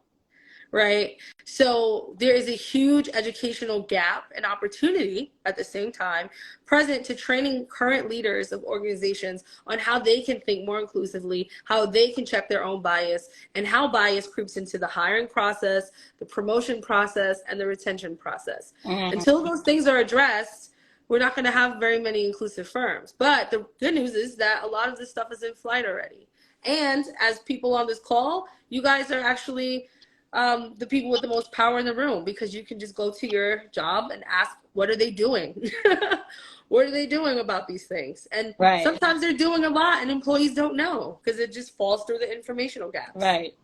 Right? So there is a huge educational gap and opportunity at the same time present to training current leaders of organizations on how they can think more inclusively, how they can check their own bias, and how bias creeps into the hiring process, the promotion process, and the retention process. Until those things are addressed, we're not going to have very many inclusive firms. But the good news is that a lot of this stuff is in flight already. And as people on this call, you guys are actually the people with the most power in the room, because you can just go to your job and ask, what are they doing? What are they doing about these things? And sometimes they're doing a lot and employees don't know because it just falls through the informational gaps. Right.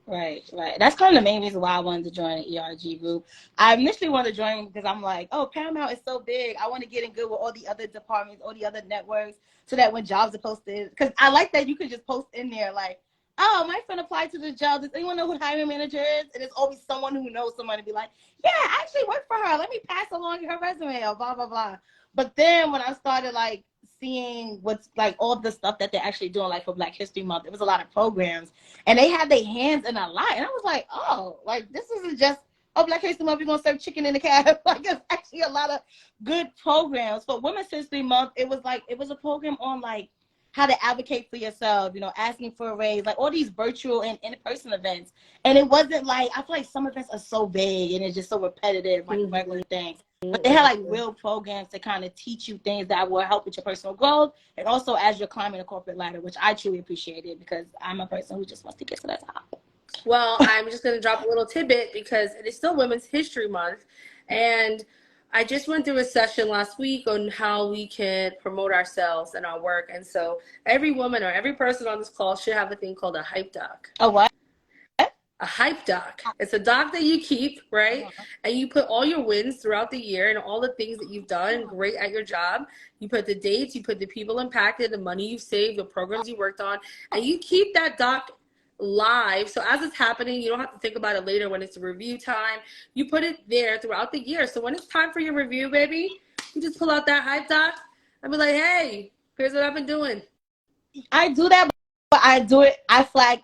Right, right. That's kind of the main reason why I wanted to join an ERG group. I initially wanted to join because I'm like, oh, Paramount is so big. I want to get in good with all the other departments, all the other networks, so that when jobs are posted, because I like that you could just post in there like, oh, my friend applied to this job. Does anyone know who the hiring manager is? And it's always someone who knows someone to be like, yeah, I actually work for her. Let me pass along her resume or blah, blah, blah. But then when I started like seeing what's like all the stuff that they're actually doing, like for Black History Month, there was a lot of programs and they had their hands in a lot. And I was like, oh, like this isn't just, oh, Black History Month, we're going to serve chicken in the cab. Like it's actually a lot of good programs. For Women's History Month, it was like, it was a program on like how to advocate for yourself, you know, asking for a raise, like all these virtual and in-person events. And it wasn't like, I feel like some events are so big and it's just so repetitive, like regular things. But they had like real programs to kind of teach you things that will help with your personal growth and also as you're climbing the corporate ladder, which I truly appreciated because I'm a person who just wants to get to the top. Well, I'm just going to drop a little tidbit because it is still Women's History Month. And I just went through a session last week on how we can promote ourselves and our work. And so every woman or every person on this call should have a thing called a hype doc. A what? A hype doc. It's a doc that you keep, right? And you put all your wins throughout the year and all the things that you've done great at your job. You put the dates, you put the people impacted, the money you've saved, the programs you worked on, and you keep that doc live. So as it's happening, you don't have to think about it later when it's review time. You put it there throughout the year. So when it's time for your review, baby, you just pull out that hype doc and be like, hey, here's what I've been doing. I do that, but I do it. I flag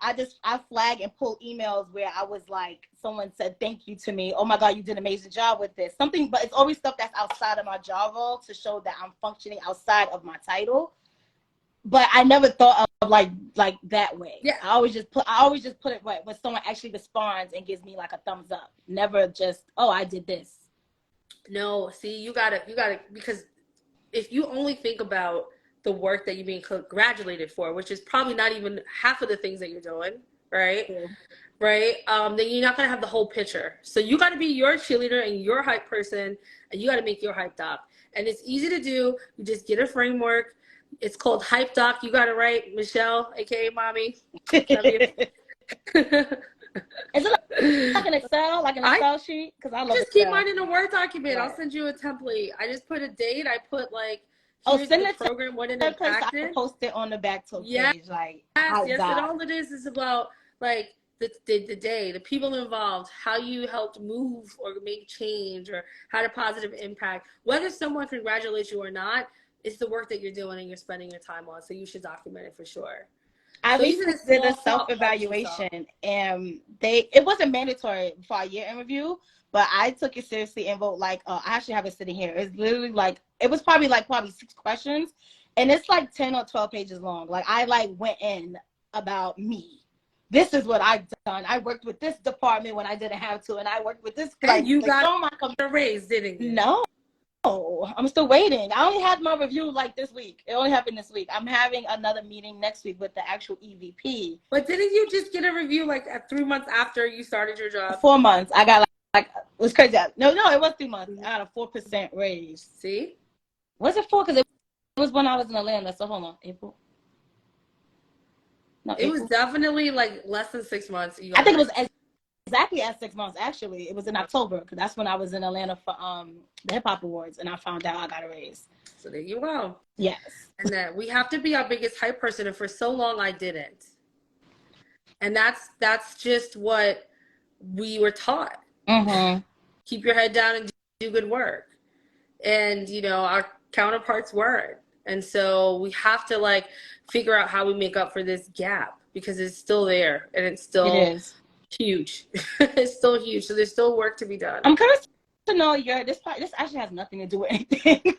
and pull emails where I was like, someone said thank you to me. Oh my God, you did an amazing job with this. Something, but it's always stuff that's outside of my job role to show that I'm functioning outside of my title. But I never thought of like that way. Yeah. I always just put it right when someone actually responds and gives me like a thumbs up. Never just, oh, I did this. No, see, you gotta, because if you only think about the work that you're being congratulated for, which is probably not even half of the things that you're doing, right? Yeah. Right? Then you're not gonna have the whole picture. So you gotta be your cheerleader and your hype person, and you gotta make your hype doc. And it's easy to do. You just get a framework. It's called Hype Doc. You got it right, Michelle, aka Mommy. Is it like an Excel sheet? Because I love just Excel. keep mine in a Word document. Right. I'll send you a template. I just put a date. I put like, send the it program, what it to impacted. I can post it on the back page. Like, yes. And all it is about like the day, the people involved, how you helped move or make change or had a positive impact. Whether someone congratulates you or not, it's the work that you're doing and you're spending your time on. So you should document it for sure. I recently did a self-evaluation and it wasn't mandatory for a year interview, but I took it seriously and wrote like, I actually have it sitting here. It's literally like, it was probably 6 questions and it's like 10 or 12 pages long. Like I went in about me. This is what I've done. I worked with this department when I didn't have to, and I worked with this. And you got a raise, didn't you? No. I'm still waiting. I only had my review this week. It only happened this week. I'm having another meeting next week with the actual EVP. But didn't you just get a review at 3 months after you started your job? 4 months. I got it was crazy. No, it was 3 months. I got a 4% raise. See? Was it 4? Because it was when I was in Atlanta. So hold on, April. No, it was definitely less than 6 months. I think it was exactly at 6 months. Actually, it was in October because that's when I was in Atlanta for the Hip Hop Awards, and I found out I got a raise. So there you go. Yes. And then we have to be our biggest hype person, and for so long I didn't. And that's just what we were taught. Mm-hmm. Keep your head down and do good work. And our counterparts weren't. And so we have to figure out how we make up for this gap because it's still there and it is huge. It's still huge. So there's still work to be done. I'm curious to know this actually has nothing to do with anything.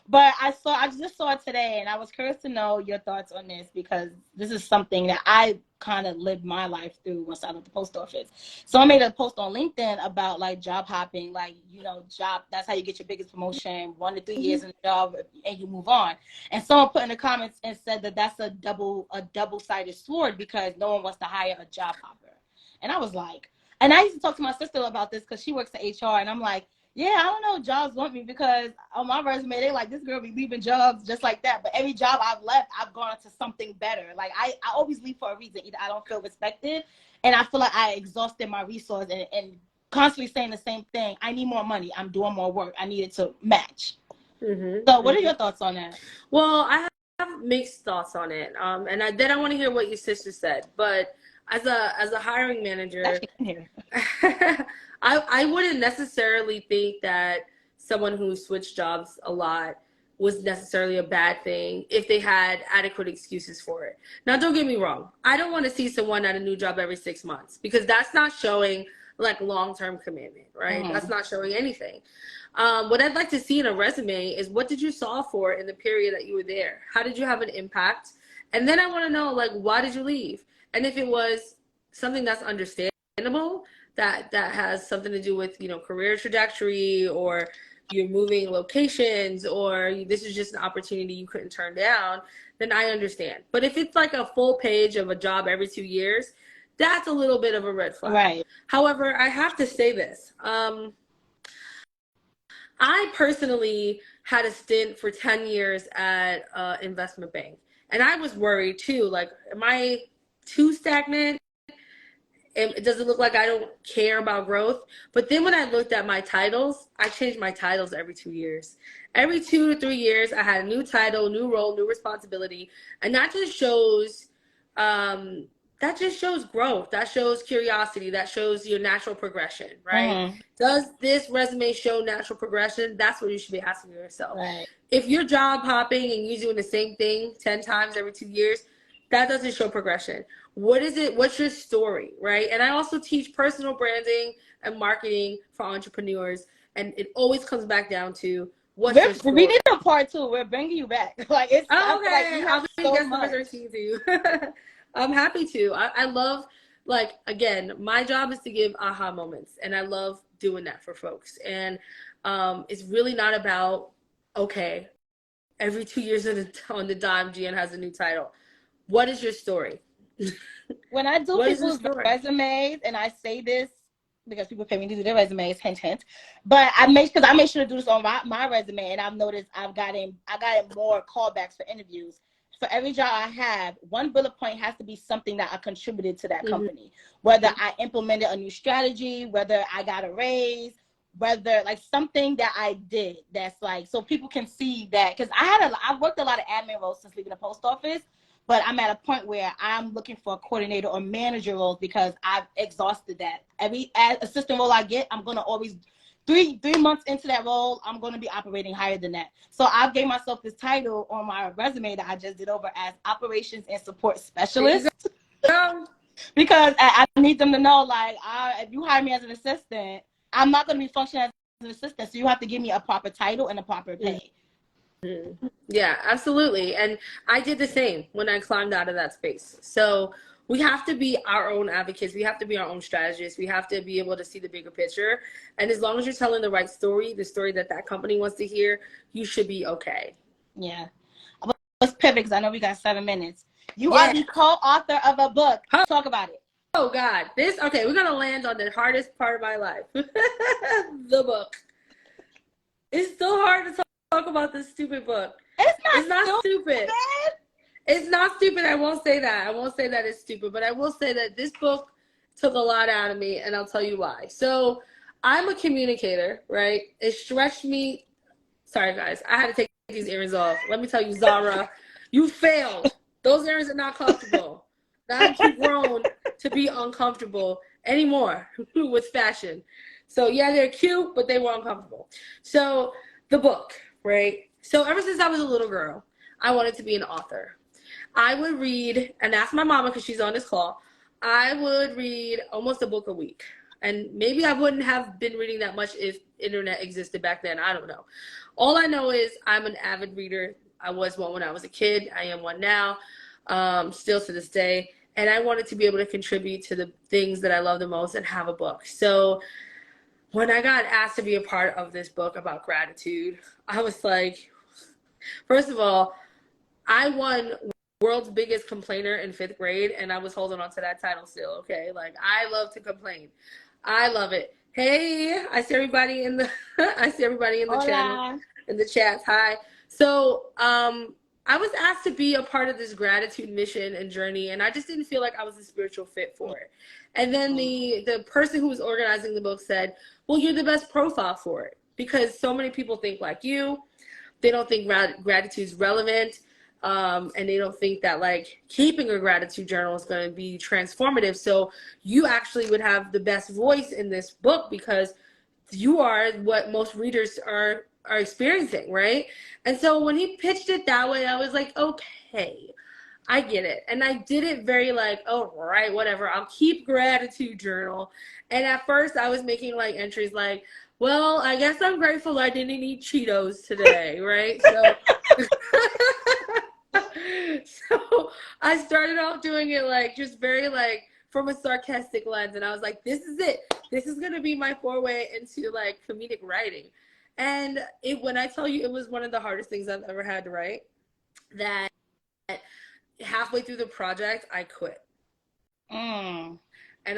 But I just saw it today and I was curious to know your thoughts on this because this is something that I kind of lived my life through once I left the post office. So I made a post on LinkedIn about job hopping, job, that's how you get your biggest promotion, 1 to 3 years in the job and you move on. And someone put in the comments and said that that's a double-sided sword because no one wants to hire a job hopper. And I was like, and I used to talk to my sister about this because she works at HR and I'm like, Yeah, I don't know. Jobs want me because on my resume, they like, this girl be leaving jobs just like that. But every job I've left, I've gone to something better. Like I always leave for a reason. Either I don't feel respected, and I feel like I exhausted my resource, and constantly saying the same thing. I need more money. I'm doing more work. I need it to match. So, what are your thoughts on that? Well, I have mixed thoughts on it, and then I want to hear what your sister said. But as a hiring manager, I wouldn't necessarily think that someone who switched jobs a lot was necessarily a bad thing if they had adequate excuses for it. Now, don't get me wrong. I don't want to see someone at a new job every 6 months because that's not showing like long-term commitment, right? That's not showing anything. What I'd like to see in a resume is what did you solve for in the period that you were there? How did you have an impact? And then I want to know, like, why did you leave? And if it was something that's understandable, that has something to do with, career trajectory, or you're moving locations, or this is just an opportunity you couldn't turn down, then I understand. But if it's like a full page of a job every 2 years, that's a little bit of a red flag. Right. However, I have to say this. I personally had a stint for 10 years at an investment bank. And I was worried too, like, am I too stagnant? It doesn't look like I don't care about growth. But then when I looked at my titles, I changed my titles every 2 years. Every 2 to 3 years, I had a new title, new role, new responsibility. And that just shows growth. That shows curiosity. That shows your natural progression, right? Does this resume show natural progression? That's what you should be asking yourself. Right. If you're job hopping and you're doing the same thing 10 times every 2 years, that doesn't show progression. What is it? What's your story, right? And I also teach personal branding and marketing for entrepreneurs. And it always comes back down to what's your story. We need a part 2. We're bringing you back. Like, it's okay. Like, I'll be guest number 13 too. I'm happy to. I love, like, again, my job is to give aha moments, and I love doing that for folks. And it's really not about, okay, every 2 years on the dime, Gian has a new title. What is your story? When I do people's resumes, and I say this because people pay me to do their resumes, hint, hint. But I make sure to do this on my resume, and I've noticed I got in more callbacks for interviews. For every job I have, one bullet point has to be something that I contributed to that company. Whether I implemented a new strategy, whether I got a raise, whether like something that I did that's like, so people can see that. Because I've worked a lot of admin roles since leaving the post office, but I'm at a point where I'm looking for a coordinator or manager roles because I've exhausted that. Every assistant role I get, I'm gonna always 3 months into that role, I'm going to be operating higher than that. So I gave myself this title on my resume that I just did over as operations and support specialist. Because I need them to know, like, if you hire me as an assistant, I'm not going to be functioning as an assistant. So you have to give me a proper title and a proper pay. Yeah, absolutely. And I did the same when I climbed out of that space. So we have to be our own advocates. We have to be our own strategists. We have to be able to see the bigger picture. And as long as you're telling the right story, the story that company wants to hear, you should be okay. Yeah. Let's pivot because I know we got 7 minutes. You are the co-author of a book. Talk about it. Oh, God. We're going to land on the hardest part of my life. The book. It's so hard to talk about this stupid book. It's not stupid. It's not stupid. I won't say that. I won't say that it's stupid, but I will say that this book took a lot out of me, and I'll tell you why. So I'm a communicator, right? It stretched me. Sorry, guys. I had to take these earrings off. Let me tell you, Zara, you failed. Those earrings are not comfortable. Now I'm too grown to be uncomfortable anymore with fashion. So, yeah, they're cute, but they were uncomfortable. So the book, right? So ever since I was a little girl, I wanted to be an author. I would read, and ask my mama because she's on this call, I would read almost a book a week. And maybe I wouldn't have been reading that much if internet existed back then. I don't know. All I know is I'm an avid reader. I was one when I was a kid. I am one now, still to this day. And I wanted to be able to contribute to the things that I love the most and have a book. So when I got asked to be a part of this book about gratitude, I was like, first of all, I won world's biggest complainer in 5th grade, and I was holding on to that title still, okay? Like, I love to complain. I love it. Hey, I see everybody in the I see everybody in the channel, Hola. in the chats. Hi. So, I was asked to be a part of this gratitude mission and journey, and I just didn't feel like I was a spiritual fit for it. And then the person who was organizing the book said, "Well, you're the best profile for it because so many people think like you. They don't think gratitude is relevant, and they don't think that like keeping a gratitude journal is going to be transformative. So you actually would have the best voice in this book because you are what most readers are experiencing, right?" And so when he pitched it that way, I was like, okay, I get it. And I did it very like, oh, right, whatever. I'll keep gratitude journal. And at first I was making like entries like, well, I guess I'm grateful I didn't eat Cheetos today, right? So so I started off doing it like just very like from a sarcastic lens, and I was like, this is it. This is gonna be my foray into like comedic writing. And when I tell you it was one of the hardest things I've ever had to write, that halfway through the project, I quit. And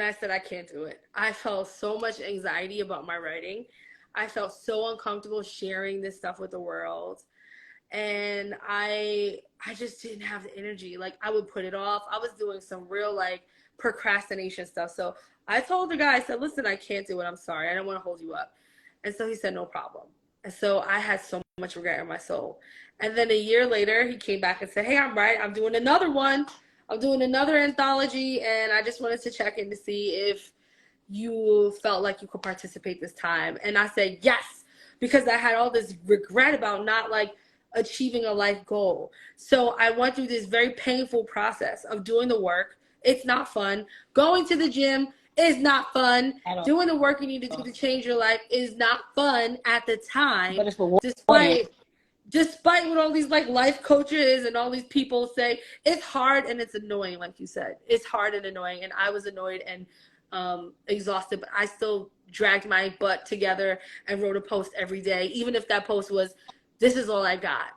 I said, I can't do it. I felt so much anxiety about my writing. I felt so uncomfortable sharing this stuff with the world. And I just didn't have the energy. Like I would put it off. I was doing some real like procrastination stuff. So I told the guy, I said, listen, I can't do it. I'm sorry. I don't want to hold you up. And so he said, no problem. And so I had so much regret in my soul. And then a year later, he came back and said, hey, I'm right. I'm doing another one. I'm doing another anthology. And I just wanted to check in to see if you felt like you could participate this time. And I said, yes, because I had all this regret about not like achieving a life goal. So I went through this very painful process of doing the work. It's not fun. Going to the gym is not fun. Doing the work you need to do to change your life is not fun at the time. But it's rewarding. Despite what all these like life coaches and all these people say, it's hard and it's annoying. Like you said, it's hard and annoying. And I was annoyed and exhausted, but I still dragged my butt together and wrote a post every day, even if that post was, this is all I got.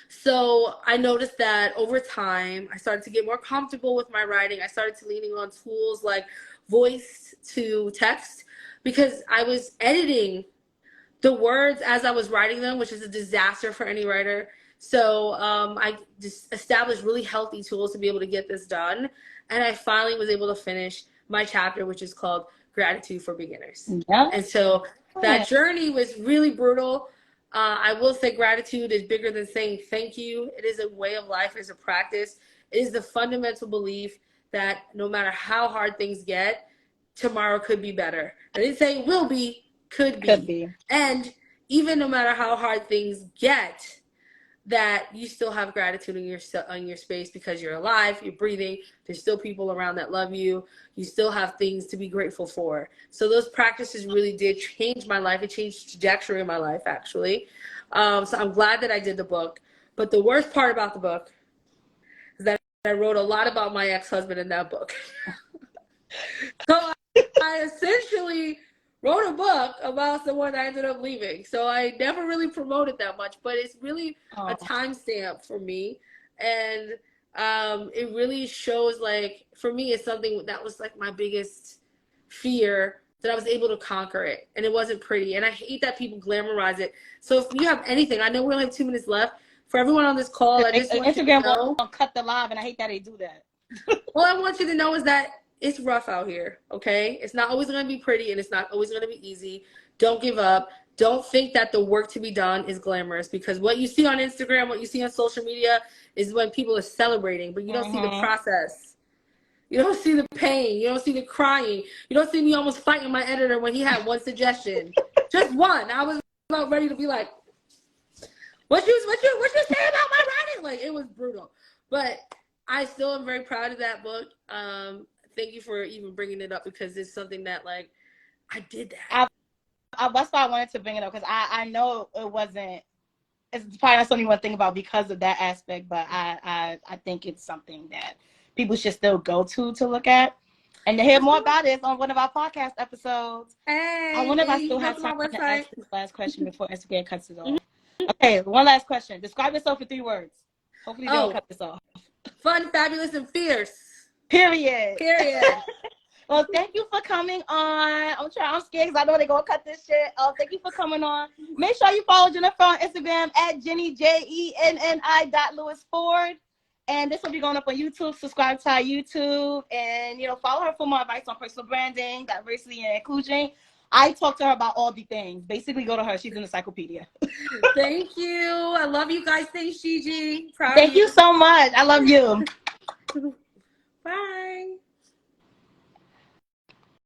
So I noticed that over time, I started to get more comfortable with my writing. I started to leaning on tools like voice to text because I was editing the words as I was writing them, which is a disaster for any writer. So I just established really healthy tools to be able to get this done. And I finally was able to finish my chapter, which is called Gratitude for Beginners. Yeah. And so that journey was really brutal. I will say gratitude is bigger than saying thank you. It is a way of life, it's a practice. It is the fundamental belief that no matter how hard things get, tomorrow could be better. I didn't say it will be, could be. And even no matter how hard things get, that you still have gratitude in your space because you're alive, you're breathing, there's still people around that love you, you still have things to be grateful for. So those practices really did change my life. It changed the trajectory of my life, actually. So I'm glad that I did the book. But the worst part about the book is that I wrote a lot about my ex-husband in that book. So I essentially wrote a book about someone I ended up leaving. So I never really promoted that much, but it's really a timestamp for me. And it really shows, like, for me, it's something that was like my biggest fear, that I was able to conquer it. And it wasn't pretty. And I hate that people glamorize it. So if you have anything, I know we only have 2 minutes left. For everyone on this call, I just want you to know. Won't cut the live, and I hate that they do that. All I want you to know is that it's rough out here, okay? It's not always going to be pretty, and it's not always going to be easy. Don't give up. Don't think that the work to be done is glamorous, because what you see on Instagram, what you see on social media is when people are celebrating, but you don't see the process. You don't see the pain. You don't see the crying. You don't see me almost fighting my editor when he had one suggestion. Just one. I was about ready to be like, what you saying about my writing? Like, it was brutal. But I still am very proud of that book. Thank you for even bringing it up, because it's something that, like, I did that. That's why I wanted to bring it up, because I know it's probably not something you want to think about because of that aspect, but I think it's something that people should still go to look at. And to hear more about it on one of our podcast episodes. Hey, I wonder if I still have time to ask this last question before Instagram cuts it off. Okay, one last question. Describe yourself in 3 words. Hopefully they don't cut this off. Fun, fabulous, and fierce. Period. Well, thank you for coming on. I'm scared because I know they're going to cut this shit. Thank you for coming on. Make sure you follow Jennifer on Instagram at Jenni, JENNI.Lewis-Ford. And this will be going up on YouTube. Subscribe to our YouTube. And, follow her for more advice on personal branding, diversity, and inclusion. I talk to her about all the things. Basically, go to her. She's an encyclopedia. Thank you. I love you guys. Thanks, JiJi. Proud Thank of you. you so much. I love you. Bye.